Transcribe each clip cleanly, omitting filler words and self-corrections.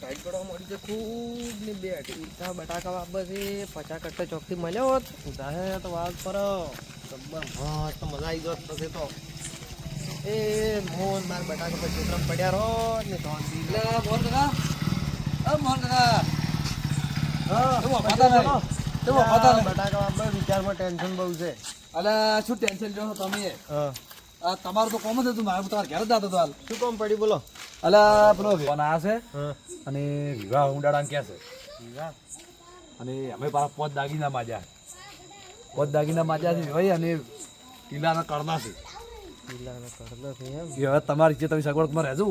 Tight કરવા મળી છે ખૂબ ને બે ઈટા બટાકા વાપસ એ 50 કટ્ટા ચોકથી મળ્યો હોત ઉધારે તો વાત પર જબ્બર મસ્ત મજા આવી જોત તો એ મોહન માર બટાકા પર છોકરા પડ્યા રહો ને તો મોહન કાકા મોહન કાકા બટાકા વાપસ વિચારમાં ટેન્શન બહુ છે. અલા શું ટેન્શન લો તમે? તમારું તો કોમ જ હતું, મારું તમારે ઘેર જ જતો હતો હાલ. શું કામ પડી બોલો? અલા પેલો ફોન આ છે અને વિવાહ ઉડાડા કે છે અને અમે પાછા 5 દાગીના માજ્યા 5 દાગીના માજ્યા છે ભાઈ અને કિલ્લાના કરતા છે. હવે તમારી જે તમે સગવડમાં રહેજો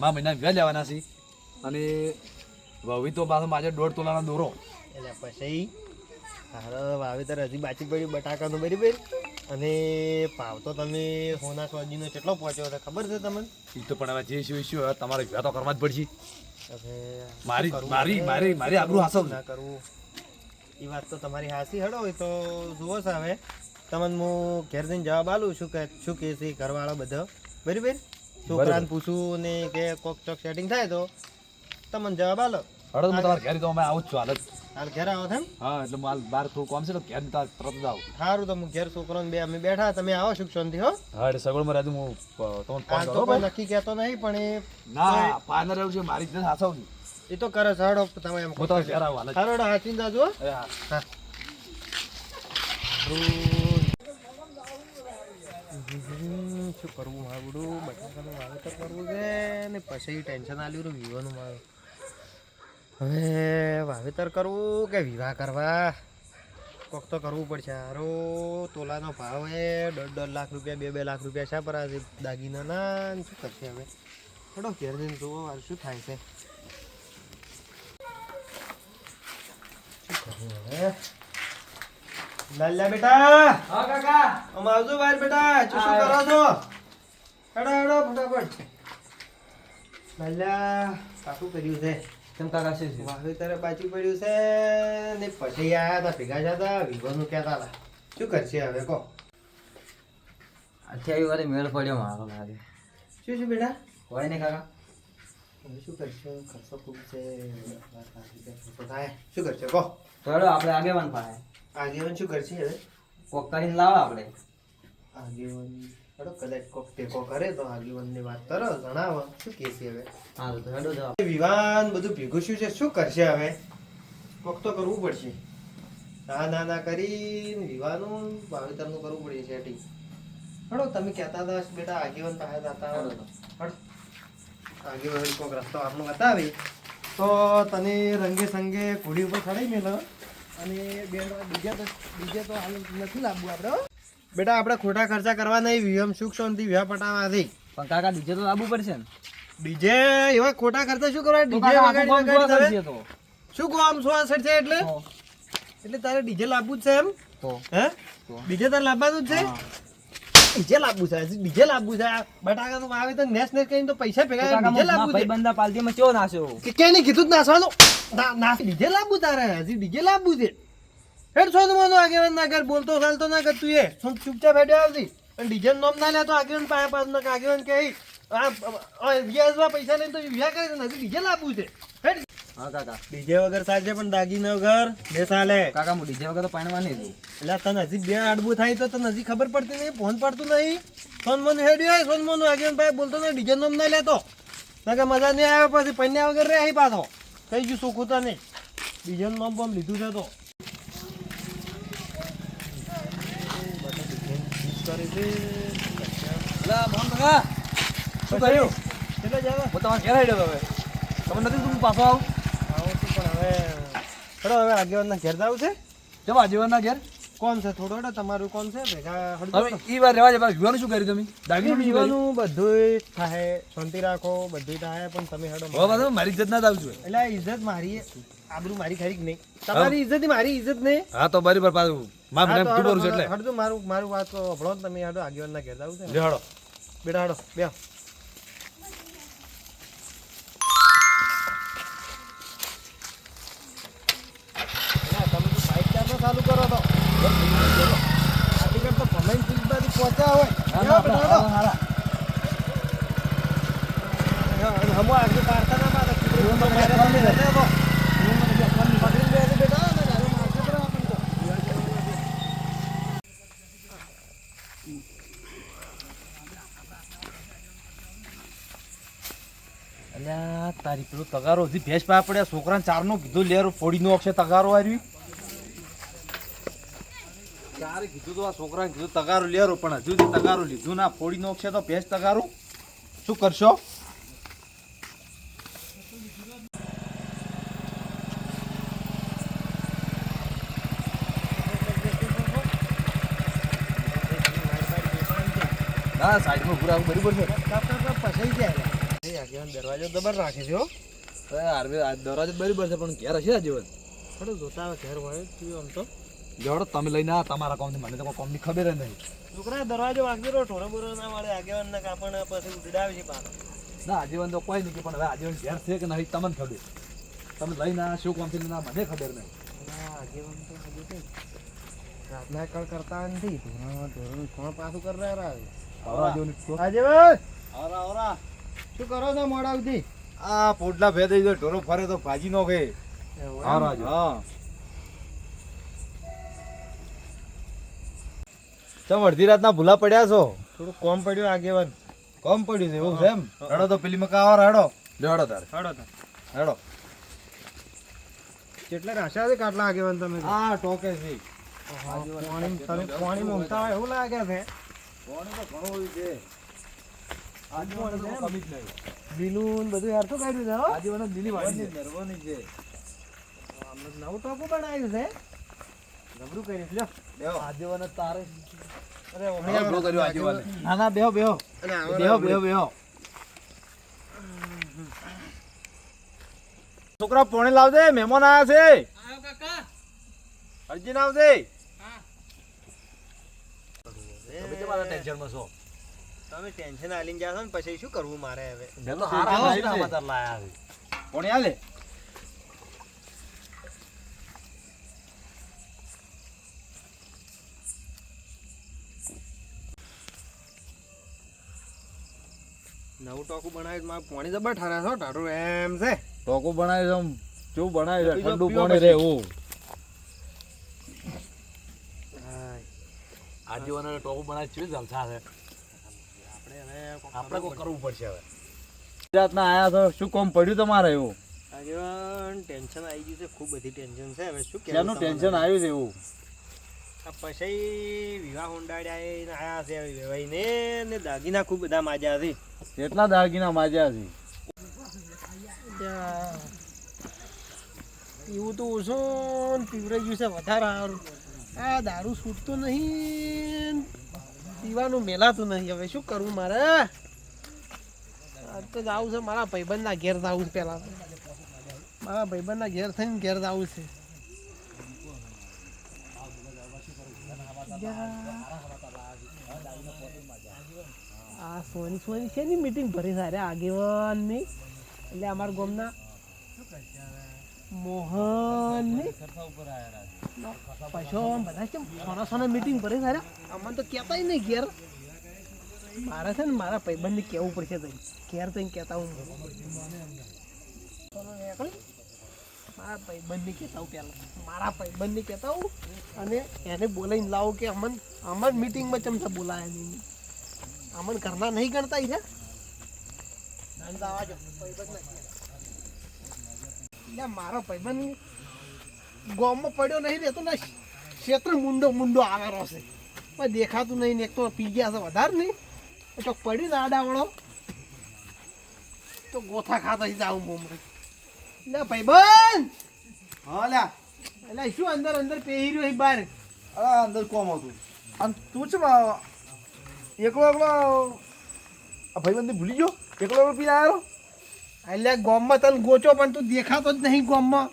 મા મહિના વ્યા લેવાના છે અને વવી તો પાછો માજે 1.5 તોલાનો દોરો એટલે પછી હારો વાવેતર હજી બાચી પડ્યું બટાકાનું બરાબર અને ભાવ તો તમે સોના સોજીનો કેટલો પહોંચ્યો હતો ખબર છે તમને? એ તો પણ હવે જે શું હવે તમારે વ્યા તો કરવા જ પડશે. હવે મારી આબરૂ હાસલ ના કરવું એ વાત તો તમારી હાસી હડો હોય તો જુઓ છે. હવે તમને હું ઘેર જઈને જવાબ આલું શું કે છે ઘરવાળો બધો બરાબર છોકરાને પૂછું ને કે કોક ચોક સેટિંગ થાય તો તમને જવાબ આલો. હડો તમારે ઘેર તો અમે આવું જ છું હાલ જ. હાલ ઘેર આવો છે એમ? હા એટલે માલ બહાર થોડું કામ છે તો ઘેર તરત જ આવું. સારું તો હું ઘેર છોકરો બે અમે બેઠા તમે આવો સુખ શાંતિ હો. હા એટલે સગવડમાં રહેતું હું તમને ફોન તો કરો. કોઈ નક્કી કહેતો નહીં પણ એ ના પાર્ટનર એવું છે મારી રીતે હાસવ છું. એ તો કરે છે હડો તમે એમ હું તો ઘેર આવું હાલ જ. હારો હાચીને જાજો. હા શું કરવું મારું બટાકાનું વાવેતર કરવું છે ને પછી ટેન્શન આલ્યું રહ્યું વિવાહનું મારું. હવે વાવેતર કરવું કે વિવાહ કરવા કોક તો કરવું પડશે. હારો તોલાનો ભાવ એ 1.5 લાખ રૂપિયા 2 લાખ રૂપિયા શા પર આજે દાગીનાના શું કરશે હવે થોડો ઘેર જઈને જોવો શું થાય છે. શું કરવું હવે? લાલ્યા બેટા હા કાકા આમ આવજો બહાર બેટા. શું કરો છો? હેડો હેડો ફટાફટ. લાલ્યા કાકું કર્યું છે કેમ કાકા છે વાવેતર બાજુ પડ્યું છે ને પછી આયા હતા ભેગા જતા વિવાહનું કહેતા હતા. શું કરશે હવે કહો? અત્યારે વારે મેળ પડ્યો મારો લાગે. શું બેટા? હોય ને કાકા હવે શું કરશો? ખર્ચો ખૂબ છે. ખર્ચો થાય શું કરશે કહો? તો હેડો આપણે આગેવાન પાસે આગેવાન શું કરશે હવે? કોક કરીને લાવો આપણે. આગેવાન હેડો કદાચ કોક ટેકો કરે તો આગેવાનની વાત કરો જણાવો શું કહેશે હવે? હા તો હેડો જવાબ. વિવાહ બધું ભેગું શું છે શું કરશે હવે? કોક તો કરવું પડશે. ના કરી વિવાહનું વાવેતરનું કરવું પડશે સેટિંગ. હડો તમે કહેતા હતા બેટા આગેવાન પાસે જતા હડો આગેવાન કોક રસ્તો આપણો બતાવે તો તને રંગે સંગે ઘોડી ઉપર ચડાવી મેલો અને બીજા તો હાલ નથી લાવવું આપણે હો. બેટા આપણે ખોટા ખર્ચા કરવા નહીં વિવાહ સુખ શાંતિ વિવાહ પટાવવાથી. પણ કાકા ડીજે તો લાવવું પડશે ને. ડીજે એવા ખોટા ખર્ચા શું કરવા? ડીજે વગાડી તો શું કહો આમ 160 છે એટલે તારે ડીજે લાવવું જ છે એમ? તો હે ડીજે તારે લાવવાનું જ છે? ડીજે લાવવું છે ડીજે લાવવું છે. બટાકા તો આવે તો નેસ કરીને તો પૈસા ભેગા ડીજે લાવવું છે. બંદા પાલતીમાં ચો નાખ્યો કે નહીં કીધું નાસવાનું ના ડીજે લાવવું તારે હજી ડીજે લાવવું છે. હેડ છો તો આગેવાન ના કર બોલતો ચાલતો ના કર તું એ ચૂપચાપ હેડે આવતી અને ડીજે નોમ ના લે તો આગેવાન પાસે ના આગેવાન કે પૈસા લઈને તો વિવાહ કરે હજી ડીજે લાવવું છે. હેડ હા કાકા ડીજે વગર ચાલશે પણ દાગીના વગર બે ચાલે. કાકા હું ડીજે વગર તો પાણવા નહીં દઉં. એટલે તને હજી બે આડબું થાય તો તને હજી ખબર પડતી નહીં ફોન પડતું નહીં. સોનમોન હેડ્યું સોનમોન આગેવાન ભાઈ બોલતો નહીં ડીજે નોમ ના લેતો ના કે મજા નહીં આવે પછી પૈયા વગર રે અહીં પાછો કઈ ગયું સુખ હોતા નહીં. ડીજે નોમ બોમ લીધું છે તો મોહન કાકા શું કર્યું? એટલે જ આવે હું તમારે ઘેર આવી હવે તમે નથી તું પાછો આવું આવો છું પણ હવે હેડો હવે આગેવાનના ઘેર જવું છે. જવા જીવનના ઘેર કોણ છે થોડો હેડો તમારું કોણ છે ભેગા હવે એ વાર રહેવા જાય વિવાનું શું કર્યું તમે? દાગીનું શું કર્યું? જીવવાનું બધું થાય શાંતિ રાખો બધું થાય પણ તમે હેડો હવે પાછો મારી ઇજ્જત ના જ આવજો. એટલે આ ઇજ્જત મારી આબરૂ મારી ખરી કે નહીં? તમારી ઇજ્જત મારી ઇજ્જત નહીં. હા તો બરાબર પાછું મારું નામ તું કરું છું એટલે હડજો મારું વાત તો હભળો તમે હેડો આગેવાનના ઘેર જવું છે લે હળો બેટા હેડો બે તમે તો બાઇક ચાલો ચાલુ કરો તો આગળ તો ભમાઈ ફીલ્ડ બાજુ પહોંચ્યા હોય હમો આગળ પાડતા ના પાડે અલ્યા તારી પેલો તગારો હજી ભેંસ પા પડ્યા છોકરાને ચારનો કીધું લેર ફોડીનો અક્ષે તગારો આવી ચારે કીધું તો આ છોકરાને કીધું તગારો લેરો પણ હજુ સુધી તગારો લીધું ના ફોડીનો અક્ષે તો ભેંસ તગારો શું કરશો ના સાઈડમાં પૂરા બરાબર છે પસાઈ જાય એ આગેવાન દરવાજો દબર રાખે છે હો દરવાજો બરાબર છે પણ ઘેર હશે જીવન થોડું જોતા આવે ઘેર હોય તું આમ તો જોડો તમે લઈને આ તમારા કોમની મને તો કોઈ કોમની ખબર જ નહીં છોકરા દરવાજો વાગી રહ્યો ઠોરો બોરો ના મળે આગેવાન ના કાપણ પછી ઉડાવે છે પાછો ના આજીવન તો કોઈ નહીં પણ હવે આજીવન ઘેર છે કે નહીં તમને ખબર તમે લઈને આ શું કોમથી ના મને ખબર નહીં આગેવાન તો હજુ કઈ રાતના કળ કરતા નથી ધોરણ કોણ પાછું કરી રહ્યા આગેવાન આવરા આવરા શું કરો છો મોડા સુધી આ પોટલા ભે દઈ દો ઢોરો ફરે તો ભાજી નો ગઈ આવરા હા તમે અડધી રાતના ભૂલા પડ્યા છો થોડું કોમ પડ્યું આગેવાન કોમ પડ્યું છે એવું છે એમ હેડો તો પેલી મકા આવરા હેડો હેડો તારે હેડો કેટલા રાશા છે કાટલા આગેવાન તમે આ ટોકે છે તમે પાણી મૂકતા હોય એવું લાગે છે પાણી તો ઘણું હોય છે આજીવન તો કમી જ નહીં લીલું બધું યાર તો કાઢ્યું છે હો આજીવન લીલી વાડી છે નરવાની છે નવું ટોકું બનાવ્યું છે ગબરું કર્યું છે લ્યો આજીવન તારે અરે કર્યું આજીવન ના ના બેહો બેહો બેહો બેહો બેહો છોકરા પોણી લાવજે મહેમાન આયા છે આયો કાકા અર્જુન આવજે તમે કેમ આટલા ટેન્શનમાં છો તમે ટેન્શન આલીને જાશો ને પછી શું કરવું મારે હવે મેં તો હારા સમાચાર લાયા છે પોણી આલે નવું ટોકું બનાવ્યું મારે પાણી જબર ઠારા છો ટાટું એમ છે ટોકું બનાવી છે શું બનાવી છે બીજો ઠંડુ પીવો પાણી પછી. રે એવું આજીવન ટોકું બનાવી છે જલસા છે આપણે કોઈ કરવું પડશે હવે ગુજરાતના આયા છો શું કામ પડ્યું તમારે એવું આગેવાન ટેન્શન આવી ગયું છે ખૂબ બધી ટેન્શન છે હવે શું કેનું ટેન્શન આવ્યું છે એવું આ પછી વિવાહ ઊંડાડ્યા આયા છે વેવાઈને ને દાગીના ખૂબ બધા માજ્યા છે કેટલા દાગીના માજ્યા છે પીવું તો ઓછું ને પીવરાઈ ગયું છે વધારે સારું આ દારૂ છૂટતો નહીં પીવાનું મેલાતું નહીં હવે શું કરવું મારે આજ તો જવું છે મારા ભાઈબંધના ઘેર જવું છે પહેલાં મારા ભાઈબંધના ઘેર થઈને ઘેર જવું છે આ સોની સોની છે ની મીટિંગ ભરી સારે આગેવાનની એટલે અમારા ગામના મોહન પછી બધા કેમ સોના સોના મીટિંગ ભરી સારે અમને તો કહેતા નહીં ઘેર મારે છે ને મારા ભાઈબંધને કહેવું પડશે તઈ ઘેર તઈને કહેતા હું મારા ભાઈબંધને કહેતા હું પહેલાં મારા ભાઈબંધને કહેતા હું અને એને બોલાવીને લાવો કે અમન મીટિંગમાં ચમચા બોલાયા નહીં અમન ઘરના નહીં ગણતા છે મારો ભાઈબંધ ગામમાં પડ્યો નહીં રહેતો ને ક્ષેત્ર મુંડો આવેલો છે પણ દેખાતું નહીં ને એક તો પી ગયા છે વધારે નહીં તો પડ્યું ને આડાવળો તો ગોથા ખાતા જાઉં બોમરે લે ભાઈબંધ હા લ્યા એટલે શું અંદર પહેરી રહ્યો બહાર અંદર કોમ હતું અને તું છે એકલો એકલો આ ભાઈબંધી ભૂલી ગયો એકલો એકલો પીને આવ્યો એટલે ગામમાં તને ગોચો પણ તું દેખાતો જ નહીં ગામમાં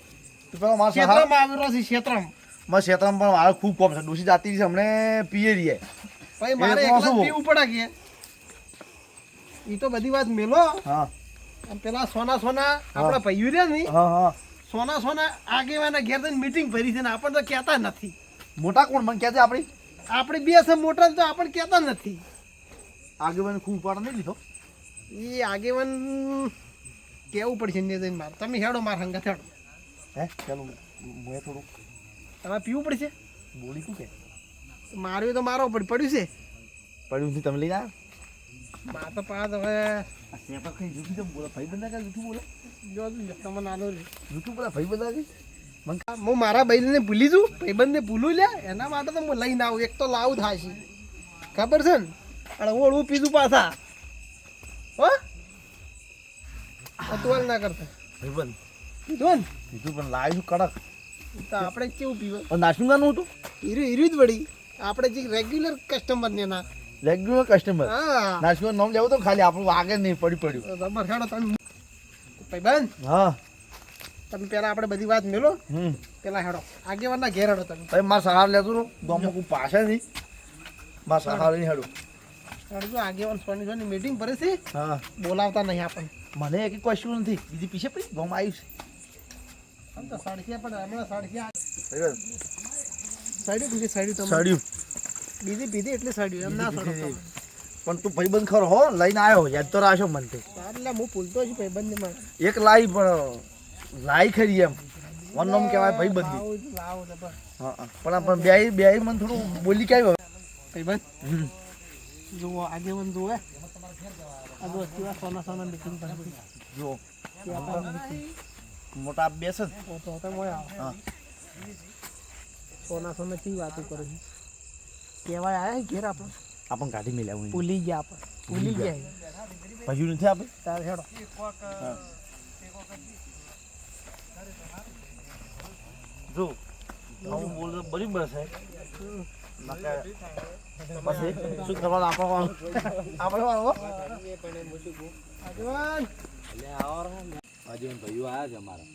તો પેલો મારો ક્ષેત્રમાં આવેલો છે ક્ષેત્રમાં મારા ક્ષેત્રમાં પણ મારે ખૂબ કોમ છે ડોસી જાતી છે હમણે પીએ રહીએ ભાઈ મારે એકલો એકલા શું? પીવું પડે કે એ તો બધી વાત મેલો હા અને પેલા સોના આપણા ભાઈઓ રહ્યા ને હા સોના આગેવાના ઘેર થઈને મીટિંગ ભરી છે ને આપણને તો કહેતા નથી મોટા કોણ મને કહે છે આપણી આપણે બે છે મોટા તો આપણને કહેતા નથી આગેવાને ખૂબ ઉપાડ નહીં લીધો એ આગેવાન કહેવું પડશે ને જઈને મારે તમે હેડો મારા હંગા હેડો હે ચાલો મેં થોડું તમારે પીવું પડશે બોલી શું કે મારું તો મારો પડ્યું છે પડ્યું નથી તમે લઈને આવ્યા માર તો પાસ હવે આ સેપા કઈ જુઠું કેમ બોલે ભાઈ બંધા કે જુઠું બોલે જો તમને આનો રે જુઠું બોલે ભાઈ બંધા કે હું મારા ભાઈને ભૂલી જઉં ભાઈબંધને ભૂલું લ્યા એના માટે તો હું લઈને આવું એક તો લાવું થાય છે ખબર છે ને અને ઓળવું પીધું પાછા હો અતવાલ ના કરતા ભાઈ બંધ પીધું ને કીધું પણ લાવ્યું કડક તો આપણે કેવું પીવા પણ નાશનુંગાનું હતું હીરું જ વળી આપણે જે રેગ્યુલર કસ્ટમર ને ના રેગ્યુલર કસ્ટમર હા નાશનુંગા નામ લેવું તો ખાલી આપણું વાગે નહીં પડ્યું તમારે હેડો તમે ભાઈબંધ હા તમે પેલા આપણે બધી વાત મેલો હમ પેલા હેડો આગેવાનના ઘેર હેડો તમે ભાઈ મારા સહાર લેતું રહો ગામમાં કોઈ પાસે નહીં મારા સહાર લઈને હેડું હેડો આગેવાન સોની મીટિંગ ભરે છે હા બોલાવતા નહીં આપણને મને એક કશું નથી બીજી પીછે પછી ગામમાં આવ્યું આમ તો સાડસિયા પણ હમણાં સાડસિયા છે સાડ્યું બીજી સાડ્યું તમે સડ્યું બીજી પીધી એટલે સાડ્યું એમ ના સડો તમે. પણ તું ભાઈબંધ ખરો હો લઈને આવ્યો યાદ તો રાખજો મને તે એટલે હું ભૂલતો છું ભાઈબંધને મારે એક લાઈ પણ લાઈ ખરી એમ વન નામ કહેવાય ભાઈબંધી લાવો તો બસ હા હા. પણ બે મને થોડું બોલી કે આવ્યો ભાઈબંધ જુઓ આગેવાન જુઓ આ જો કેવા સોના મીટિંગ ભરે જો બધી મોટા બેસે ને તો તમે આવો હા સોના ચી વાતો કરે છે કહેવાય આયા ઘેર આપણે આપણને કાઢી મેલ્યા હું ભૂલી ગયા આપણે ભૂલી ગયા ભજ્યું નથી આપણે તાર હેડો જો હું બોલતો બરાબર છે પછી શું કરવાનું આપણે આગેવાન ભાઈઓ આવ્યા છે અમારા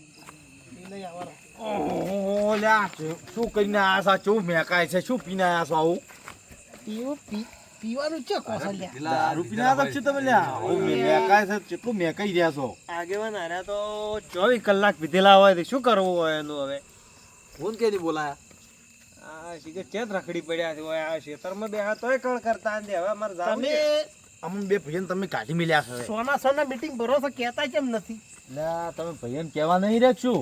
લઈ આવો ઓહો લ્યા શું કરીને આયા છો શું મેકાય છે શું પીને આયા છો આવું પીવાનું છે કોસલ્યા દારૂ પીને આયા છો તમે લ્યા આવું મેકાય છે કેટલું મેકાઈ રહ્યા છો આગેવાન હાર્યા તો 24 કલાક પીધેલા હોય તો શું કરવું હોય એનું હવે ફોન કેદી બોલાયા આ શીખે ચેત રખડી પડ્યા છે હોય આ ખેતરમાં બે આ તોય કણ કરતા ને હવે અમારે જાવું છે અમને બે ભાઈઓને તમે કાઢી મેલ્યા છે સોના મીટિંગ ભરોસો કહેતા કેમ નથી લ્યા તમે ભાઈઓને કહેવા નહીં રાખશું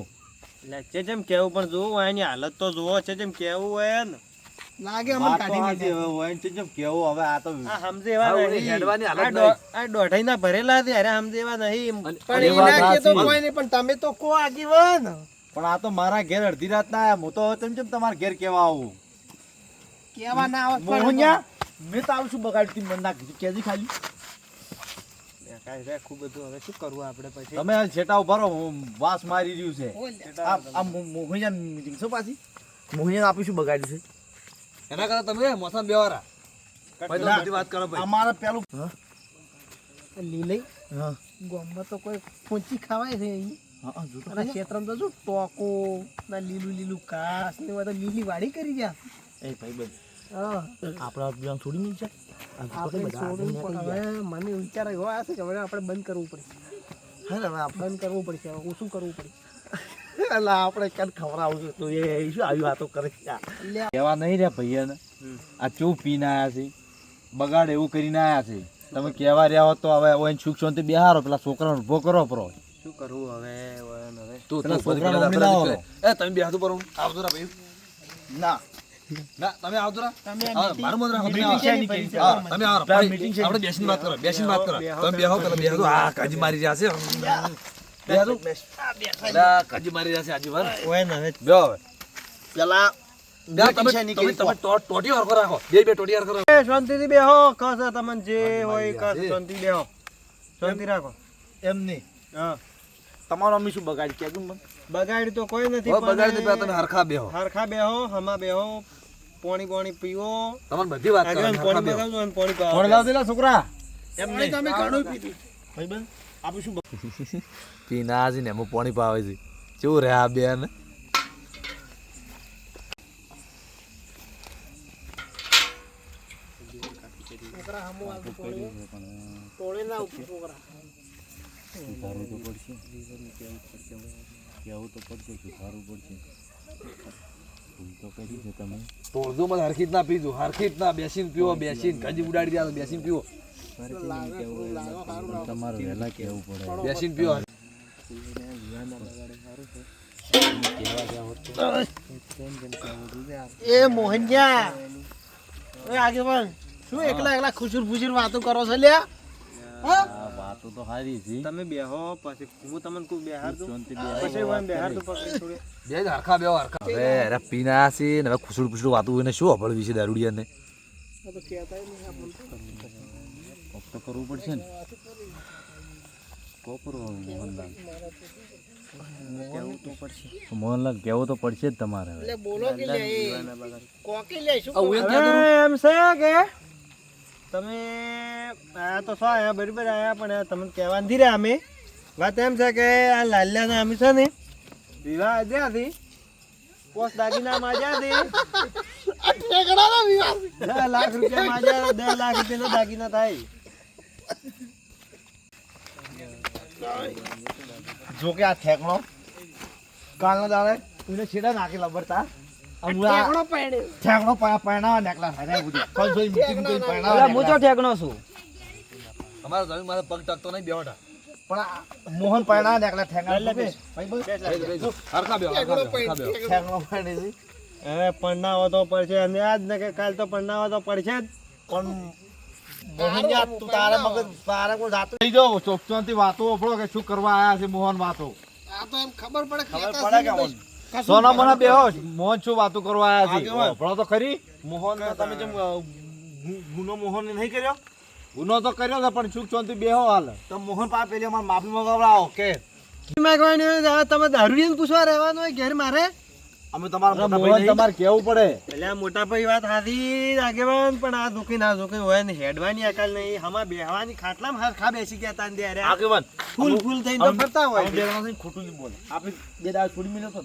એટલે છે જેમ કેવું પણ જોવું હોય એની હાલત તો જોવો છે જેમ કેવું હોય ને લાગે અમને કાઢી મેલ્યા હોય છે જેમ કેવું હવે આ તો આ સમજે એવા નહીં હેડવાની હાલત આ નહીં. આ દોઢાઈના ભરેલા છે અરે સમજે એવા નહીં અને પણ એ એ વાત ના કે તો સાચી. કોઈ નહીં પણ તમે તો કો આગેવાન પણ આ તો મારા ઘેર અડધી રાત ના આયા હું તો હવે તેમ તમારા ઘેર કેવા આવું કેવા ના આવત મોહનિયા મેં તો આવું શું બગાડતી મને ના કીધું કેજી ખાલી કાઈ રે ખૂબ બધું હવે શું કરવું આપણે પછી તમે આ છેટા ઉભા રહો હું વાસ મારી રહ્યું છે આ આ મોહનિયા મીટિંગ છો પાછી મોહનિયા આપી શું બગાડ્યું છે એના કરતા તમે મોસમ બેવારા ભાઈ તો બધી વાત કરો ભાઈ અમારે પેલું લીલઈ હા ગામમાં તો કોઈ પોચી ખવાય છે અહીં હા જો અને ક્ષેત્રમાં તો શું ટોકો ના લીલું ઘાસ ને બધા લીલી વાડી કરી ગયા એ ભાઈ બંધ હા આપણા અભિયાન છોડી નહીં છે આપણે છોડવું પણ હવે મને વિચાર એવો આવે છે કે હવે આપણે બંધ કરવું પડશે હા હવે આપણે બંધ કરવું પડશે હવે ઓછું કરવું પડશે એટલે આપણે ક્યાં ખવડાવું છે તો એ શું આવ્યું આ તો કરે એટલે કહેવા નહીં રહ્યા ભૈયાને આ ચૂપ પીને આવ્યા છે બગાડ એવું કરીને આવ્યા છે તમે કહેવા રહ્યા હો તો હવે ઓય સુખ શાંતિ બેહારો પેલા છોકરાને ઉભો કરો પરો શું કરવું હવે હવે પેલા છોકરાને હમણાં ના આવડો. એ તમે બેહતું પર આવજો રા ભાઈ ના ના તમે આવજો રા તમે હા, મારું મત રાખો, તમે meeting આવો. શેની કરી છે? હા, તમે આવો પેલા ભાઈ, meeting છે. આપણે બેસીને વાત કરો બેસીને વાત કરો બેહો, તમે બેહો પેલા બેહો આ કાજી મારી રહ્યા છે બેહો પેલા કાજી મારી રહ્યા છે આજે વાર ઓય ને હવે બેહો હવે પેલા બેહો, meeting તમે શેની તમે કરી? તમે ટોટી હરખો રાખો બે ટોટી હરખો રાખો એ શાંતિથી બેહો કસ તમને જે હોય કસ શાંતિ બેહો શાંતિ રાખો એમ નહીં હા તમારો અમ્મી શું બગાડી કેજો મને બગાડી તો કોઈ નથી હવે બગાડી દે પેલા તમે હરખા બેહો હરખા બેહો હમા બેહો પાણી પીવો તમને બધી વાત કરો આગળ હરખા પાણી બેહો બગાડજો અને પાણી પાવો ફોન લાવ દેલા છોકરા એમ પાણી તમે ઘણું પીધું ભાઈ બંધ આપણે શું પીના છે ને એમાં પાણી પાવે છે કેવું રે આ બેન છોકરા હમો આવતું પાણી તોડે ના આવતું છોકરા તોડજો મને હરખી જ ના પીજો હરખી જ ના બેસીને પીવો બેસીને કાજી ઉડાડી દે બેસીને પીવો બેસીને પીવો એ મોહનજા ઓય આગેવાન શું એકલા ખુશીર ફુશીર વાતો કરો છો લ્યા હા વાતો તો સારી છે. તમે બેહો પછી હું તમને કોઈ બેહાર દઉં શાંતિ પછી હું એમ બેહાર દઉં પકડી છોડે બે જ હરખા બે હરખા હવે અરે પીના છે ને હવે ખુસુડ ખુસુડ વાતું એને શું અભળવી છે દારૂડિયાને તો કરવું પડશે ને કોપરો મોહનલાલ મોહનલાલ કેવું તો પડશે જ તમારે હવે. એટલે બોલો કે લે એ કોકી લે શું એમ છે કે તમે આયા તો શું આયા બરાબર આયા પણ આ તમને કહેવા નથી રહ્યા અમે વાત એમ છે કે આ લાલ્યાને અમે છે ને વિવાહ જ્યાંથી પોસ્ટ દાગીના માજ્યાથી ઠેકડાના વિવાહ 10 લાખ રૂપિયા માજ્યા 10 લાખ રૂપિયાનો દાગીના થાય જો કે આ ઠેકણો કાલનો દાડે એને છેડા નાખી લબરતા ઠેકડો પડ્યો ઠેકણો પૈણા નેકલા થાય બધું કોઈ મીટિંગ કોઈ પૈણા ઠેકણો છું અમારા જમીન મારે પગ ટકતો નહીં બેવટા પણ આ મોહન પૈણા નેકલા ઠેકણા હરખા બે ઠેકડો પડ્યો ઠેકણો પૈણી છે હવે પરણાવો તો પડશે અને આજ ને કે કાલ તો પરણાવો તો પડશે જ પણ મોહન યાર તું તારે મગજ તારે કોઈ જાતું થઈ જાવ ચોકચોનથી વાતો ઓફળો કે શું કરવા આયા છે મોહન વાતો આ તો એમ ખબર પડે ખબર પડે કે સોના મને બેહો મોહન શું વાતો કરવા આયા છે ઓફળો તો ખરી મોહન તમે જેમ ગુનો મોહન નહીં કર્યો ગુનો તો કર્યો છે પણ સુખ શાંતિ બેહો હાલ તો મોહન પાસે પેલી અમારે માફી મંગાવડાવો કે માંગવાની હોય હવે તમે દારૂડિયાને પૂછવા રહેવાનું હોય ઘેર મારે અમે તમારા મોટા ભાઈ તમારે કેવું પડે એટલે આ મોટા ભાઈ વાત હાથી આગેવાન પણ આ દુખી ના દુખી હોય ને હેડવાની અકલ નહીં હમા બેહવાની ખાટલામાં હરખા બેસી ગયા તા ને અરે આગેવાન ફૂલ ફૂલ થઈને તો ફરતા હોય બે જણા ખોટું નહીં બોલે આપણે બે દાડા છોડી મિલ્યો તો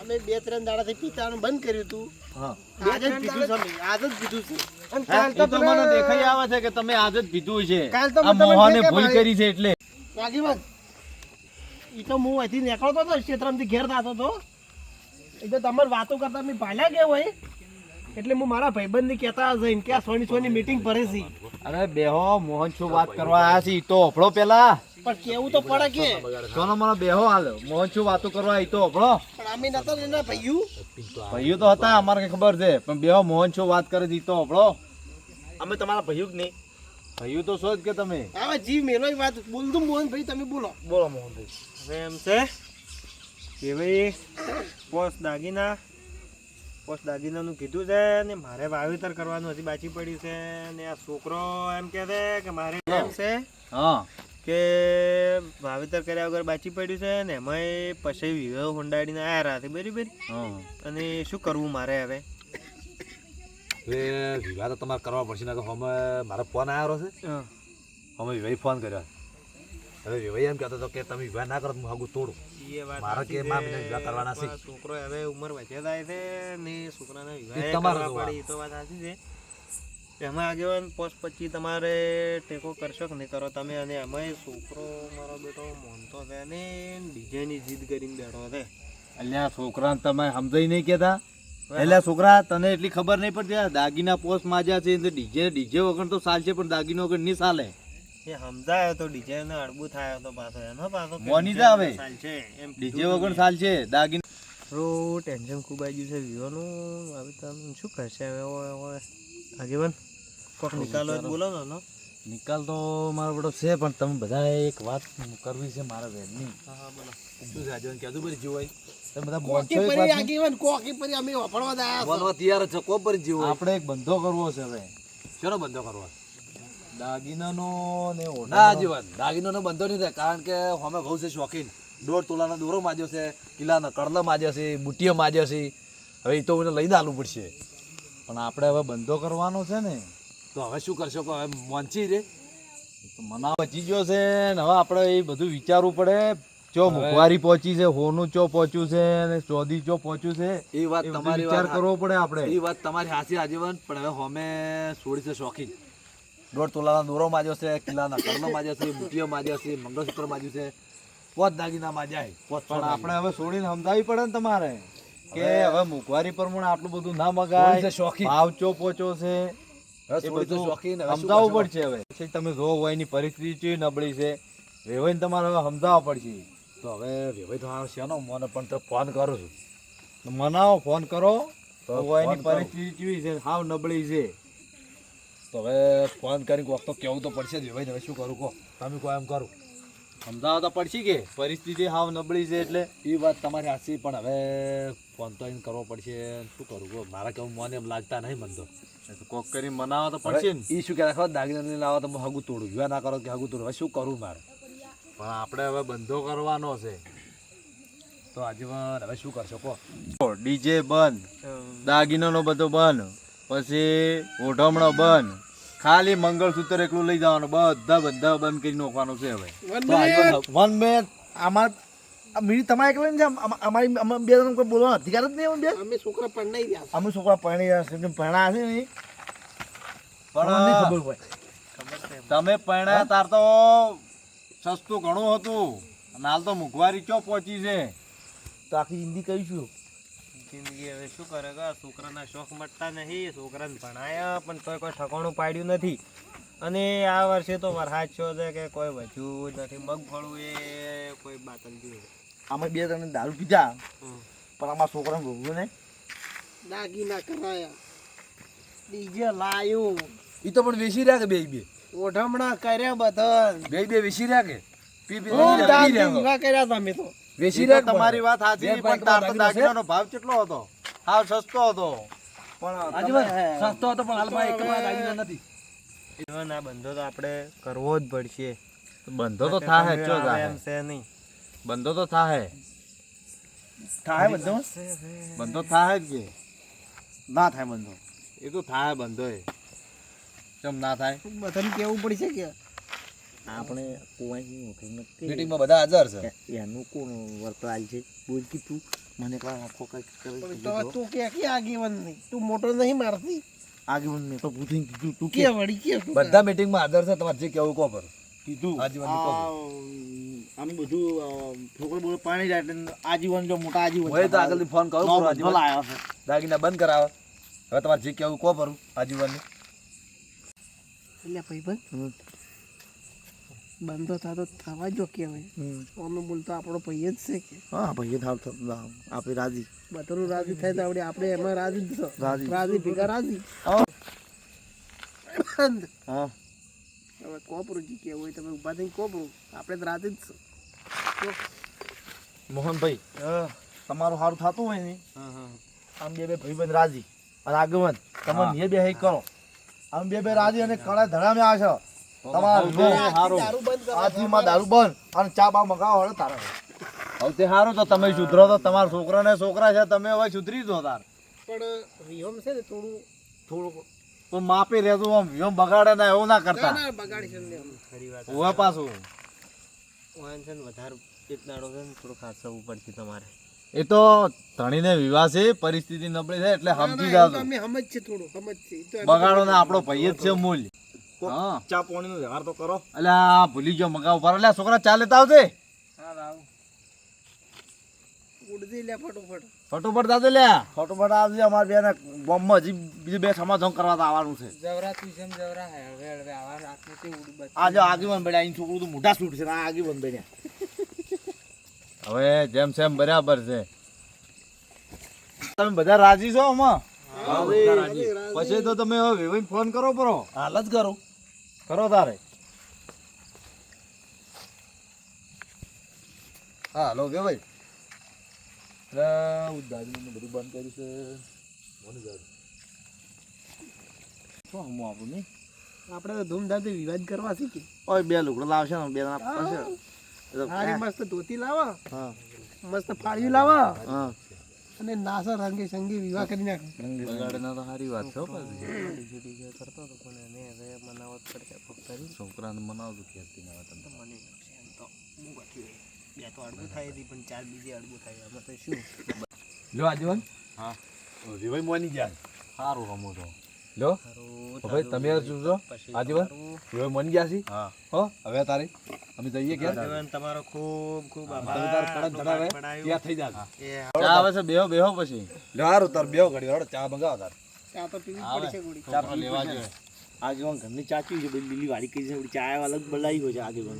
અમે 2-3 દાડાથી પીતાનું બંધ કર્યું તું હા આજે જ પીધું છે અમે, આજ જ પીધું છે અને કાલ એ તો મને દેખાઈ આવે છે કે તમે આજ જ પીધું છે કાલ તો આ મને મોહને કે ભૂલ મારે- કરી છે એટલે આગેવાન ઈ તો હું અહીંથી નીકળતો હતો ક્ષેત્રમાંથી ઘેર થતો હતો એ તો તમારે વાતો કરતા મેં ભાલ્યા ગયા હોય એટલે હું મારા ભાઈબંધને કહેતા જઈને કે આ સોની મીટિંગ ભરે છે અરે બેહો મોહન શું વાત કરવા આયા છે ઈ તો ઓફળો પેલા પણ કેવું તો પડે કે સોનો મને બેહો હાલ મોહન શું વાતો કરવા ઈ તો ઓફળો પણ અમે નતા ને એના ભાઈયું ભાઈઓ તો હતા અમારે કઈ ખબર છે પણ બેહો મોહન શું વાત કરે છે ઈ તો ઓફળો અમે તમારા ભાઈઓ જ નહીં ભાઈઓ તો છો જ કે તમે હવે જીવ મેલો ઈ વાત બોલ દઉં મોહન ભાઈ તમે બોલો બોલો મોહનભાઈ હવે એમ છે કે ભાઈ પોસ્ટ દાગીનાનું કીધું છે ને મારે વાવેતર કરવાનું હજી બાકી પડ્યું છે ને આ છોકરો એમ કહે છે કે મારે એમ છે હા કે વાવેતર કર્યા વગર બાકી પડ્યું છે ને એમાંય પછી વિવાહ હુંડાડીને આવ્યા રાતે બરાબર હા અને શું કરવું મારે હવે હવે વિવાહ તો તમારે કરવા પડશે ને અમે મારો ફોન આવ્યો છે અમે વિવાહ ફોન કર્યો હવે વિવાહ એમ કહેતો હતો કે તમે વિવાહ ના કરો તો હું હગું તોડું મારા કે માં બેને વિવાહ કરવાના છે છોકરો હવે ઉંમર વધ્યા થાય છે ને છોકરાના એ વિવાહ તમારે કરવા જોવાનું. પડે એ તો વાત સાચી છે એમાં આગેવાન પોસ્ટ પછી તમારે ટેકો કરશો કે નહીં કરો તમે અને એમાંય છોકરો મારો બેટો મોનતો છે ને ડીજેની જીદ કરીને બેઠો છે અલ્યા છોકરા તમે સમજાઈ નહીં કેતા એટલે છોકરા તને એટલી ખબર નહીં પડતી આ દાગીના પોસ્ટ માજ્યા છે ડીજે વગર તો ચાલશે પણ દાગીનો વગર નહીં ચાલે એ સમજાયો તો ડીજે ને અડબું થાય તો પાછો એનો પાછો કે મોની DJ જા હવે. ચાલશે એમ ડીજે વગર ચાલશે દાગીના ટેન્શન ખૂબ આવી ગયું છે વિવાનું હવે તમે શું કરશે હવે આગેવાન કોક નિકાલો જ બોલો ને નિકાલ તો મારો બધો છે પણ તમે બધા એક વાત કરવી છે મારા બહેનની હા બોલો શું છે આજે કીધું પરી જીવ તમે બધા કોકી બોલશો એક પરી વાત આગેવાન કોકી પરી અમે વાપરવા દયા બોલવા તૈયાર છે કો પર જીવ આપણે એક બંધો કરવો છે હવે શેનો બંધો કરવો દાગીનાનો ને ના જીવન દાગીનાનો બંધો નહીં થાય કારણ કે અમે બહુ છે શોખીન 1.5 તોલાનો દોરો માજ્યો છે કિલ્લાના કડલા માજ્યા છે બુટીઓ માજ્યા છે હવે એ તો મને લઈને આલવું પડશે પણ આપણે હવે બંધો કરવાનો છે ને તો હવે શું કરશો કે હવે મોંચી રે મનાવ બચી ગયો છે ને હવે આપણે એ બધું વિચારવું પડે ચો મુખવારી પહોંચી છે હોનું ચો પહોંચ્યું છે અને ચોધી ચો પહોંચ્યું છે એ વાત તમારી વિચાર કરવો પડે આપણે એ વાત તમારી હાસી આજીવન પણ હવે હોમે છોડી છે શોખીન 1.5 તોલાના દોરો માજ્યો છે કિલ્લાના કડલો માજ્યો છે બુટીઓ માજ્યો છે મંગળસૂત્ર માજ્યું છે પોત દાગીના માજાય પણ આપણે હવે છોડીને સમજાવી પડે ને તમારે કે હવે મુખવારી પ્રમાણે આટલું બધું ના મગાય ભાવ ચો પોચો છે એ બધું સમજાવવું પડશે હવે પછી તમે જો હોય એની પરિસ્થિતિ નબળી છે વેવાઈને તમારે હવે સમજાવવા પડશે તો હવે વેવાઈ તો આ શેનો મને પણ તો ફોન કરું છું મનાવો ફોન કરો તો એની પરિસ્થિતિ કેવી છે હાવ નબળી છે તો હવે ફોન કરીને કોક તો કેવું તો પડશે જ ભાઈ. હવે શું કરું કહો, તમે કહો એમ કરું. સમજાવવા તો પડશે કે પરિસ્થિતિ હાવ નબળી છે એટલે. એ વાત તમારી સાચી, પણ હવે ફોન તો એને કરવો પડશે. શું કરું કહો, મારા કેવું મને એમ લાગતા નહીં મને તો. કોક કરી મનાવવા તો પડશે ને. એ શું કહેતા ખબર, દાગીના લઈને આવો તો હું હગું તોડું, વિવાહ ના કરો કે હગું તોડું. હવે શું કરું મારે? પણ આપણે હવે બંધો કરવાનો છે. તો આજીવન હવે શું કરશો કહો? ડીજે બંધ, દાગીનાનો બધો બંધ, પછી ઓઢમણો બંધ, ખાલી મંગળસૂત્ર એકલું લઈ જવાનું, બધા બંધ કરી નાખવાનું છે હવે. તો આજીવન 1 મિનિટ અમાર આ મીડી તમારે એકલા છે, અમારી અમે બે જણ કોઈ બોલવાનો અધિકાર જ નહીં. અમે બે અમે છોકરા પરણાઈ રહ્યા અમે છોકરા પરણી રહ્યા છે, પરણા હશે ને પણ નહીં ખબર હોય. તમે પરણ્યા તાર તો સસ્તું ઘણું હતું, અને હાલ તો મોંઘવારી ચો પહોંચી છે. તો આખી જિંદગી કહીશું. જિંદગી હવે શું કરે કે છોકરાના શોખ મળતા નહીં, છોકરાને ભણાયા પણ તોય કોઈ ઠકાણું પાડ્યું નથી. અને આ વર્ષે તો વરસાદ છો છે કે કોઈ વધ્યું નથી, મગફળું એ કોઈ બાતલ ગયું. અમે બે જણ દારૂ પીધા, પણ અમારા છોકરાને ભોગવું નહીં. દાગીના કરાયા, ડીજે લાયું, એ તો પણ વેચી રહ્યા કે બે ઓઢમણા કર્યા બધા, બે વેચી રહ્યા કે ખૂબ દાનથી વિવાહ કર્યા તમે તો. વેચી ઈ તો રહ્યા તમારી વાત સાચી, બે પણ પાંચ તાર તો દાગીના છે? દાગીનાનો ભાવ કેટલો હતો? હાવ સસ્તો હતો. આજીવન સસ્તો હતો, પણ હાલમાં એક પણ દાગીના નથી. જીવન આ બંધો તો આપણે કરવો જ પડશે. બંધો તો થાહે, ચો આવે થાહે. એમ છે નહીં. બંધો તો થાહે, થાય બધો બંધો થાહે જ કે. ના થાય બંધો. એ તો થાહે બંધો એ. કેમ ના થાય? બધાને કેવું પડશે કે આપણે કોઈ નથી મીટિંગમાં બધા હાજર છે. એનું કોણ વર્તવાલ છે બોલ કે તું મને એકલા આખો કઈ પણ તો તું કે આગેવાન નહીં, તું મોટો નહીં મારતી આગેવાન મેં તો પૂછીને કીધું તું કે વળી કે તું બધા મીટિંગમાં હાજર છે, તમારે જે કેવું કહો પર કીધું આજીવન કહો. આમ બધું છોકરો બોલો પાણી જાય એટલે આજીવન જો મોટા આજીવન હોય તો આગળથી ફોન કરું નો પૂરો બધો આજીવન. લાયો છે દાગીના બંધ કરાવો. હવે તમારે જે કેવું કહો પરું આજીવનની. એટલે ભાઈબંધ બંધો થતો થવા જો કહેવાય. અમે બોલતો આપણો ભાઈ જ છે કે હા ભાઈ થાવ તો આપણે રાજી બધાનું રાજી થાય તો આપણે એમાં રાજી જ છો. રાજી. રાજી ભેગા રાજી. બંધ. હા હવે કોપરુજી કેવું હોય તમે ઉભા થઈને કોપરું, આપણે તો રાજી જ છો. મોહનભાઈ તમારું સારું થતું હોય ને આમ બે ભાઈબંધ રાજી અને આગેવાન તમે બે બે હઈ કરો. આમ બે રાજી અને કળા ધડામે આવશો. તમારું દારૂ બંધ કરવા આજથી દારૂ બંધ અને ચા બા મગાવો હળે તારે. હવે તે સારું, તો તમે સુધરો તો તમારા છોકરાને છોકરા છે, તમે હવે સુધરી દો તાર. પણ વિહમ છે ને થોડું પણ માપી રહેતું, આમ વિહમ બગાડે ના એવું ના કરતા. ના બગાડી છે ને એમ. ખરી વાત. ઉભા પાછું વાહન છે ને વધારે એક દાડો છે ને થોડું ખાસવું પડશે તમારે. એ તો ધણીને વિવાહ છે, પરિસ્થિતિ નબળી છે એટલે સમજી ના, જાજો. અમે સમજ છે થોડું સમજ છે. ઈ તો અમે બગાડો ને આપણો ભાઈ જ છે મૂલ્ય. હા ચા પાણીનો વ્યવહાર તો કરો. એટલે આ ભૂલી ગયો મગાવ પર. એટલે છોકરા ચા લેતા આવજે. ઉડતી લે ફટોફટ. ફટોફટ દાદે લે. ફટોફટ આવજે. અમારે બે ને બોમ્બમાં હજી બીજું બે સમાધાન કરવા તો આવવાનું છે. આજે આગેવાન બન્યા અહીં છોકરું તો મોટા સૂટ છે ને આ આગેવાન બન્યા. હવે જેમ સેમ બરાબર છે. તમે બધા રાજી છો આમાં? પછી તો તમે હવે વેવાઈને ફોન કરો પરો. હાલ જ કરું. કરો તારે. હા હલો કે ભાઈ. દાદીનું બધું બંધ કર્યું છે. શું હમું આપું નહીં આપણે તો ધૂમધામથી વિવાદ કરવા શીખી. ઓય બે લુગડો લાવશે ને બે જણા પડશે. હારી મસ્ત ધોતી લાવા, હા મસ્ત ફાળ્યું લાવા હા અને નાસા રંગે સંગે વિવાહ કરી નાખે. બગાડે ના તો સારી વાત છે હો પાછી. કરતો હતો પણ એને હવે મનાવત પડશે ફક્ત. છોકરાને મનાવતું ક્યાંથી ના હતા. મને ગમશે એમ તો હું ગઠ્યું હોય. બે તો અડબું થાય હતી પણ ચાર બીજી અડબું થાય. આમાં તો શું લો આજીવન. હા. વિવાહ મોની ગયા. સારું રમો તો. લો સારું તો ભાઈ તમે શું છો પછી આજીવન? વિવાહ મોની ગયા છી. હા. હો હવે તારી અમે જઈએ ક્યાં? જીવન તમારો ખૂબ ખૂબ તમે આભાર. તાર કડક ધડાવે પડાયું. ત્યાં થઈ જાય. એ ચા આવે છે, બેહો બેહો પછી. લો હારું તાર બેહો ઘડી હળો ચા મંગાવો તાર. ચા તો પીવી આવે. પડશે ગોળી. છોકરો લેવા જોઈએ. આગેવાન ઘરની ચાચી છે બધી લીલી વાળી કરી છે બધી ચા અલગ બનાવી હોય છે આગેવાન.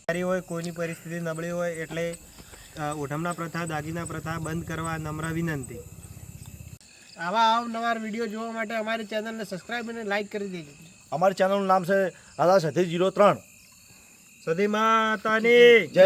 સારી હોય, કોઈની પરિસ્થિતિ નબળી હોય એટલે ઓઢમના પ્રથા, દાગીના પ્રથા બંધ કરવા નમ્ર વિનંતી. આવા અવનવાર વિડીયો જોવા માટે અમારી ચેનલને સબસ્ક્રાઇબ અને લાઈક કરી દેજો. અમારી ચેનલનું નામ છે 03 સદી માતાની જય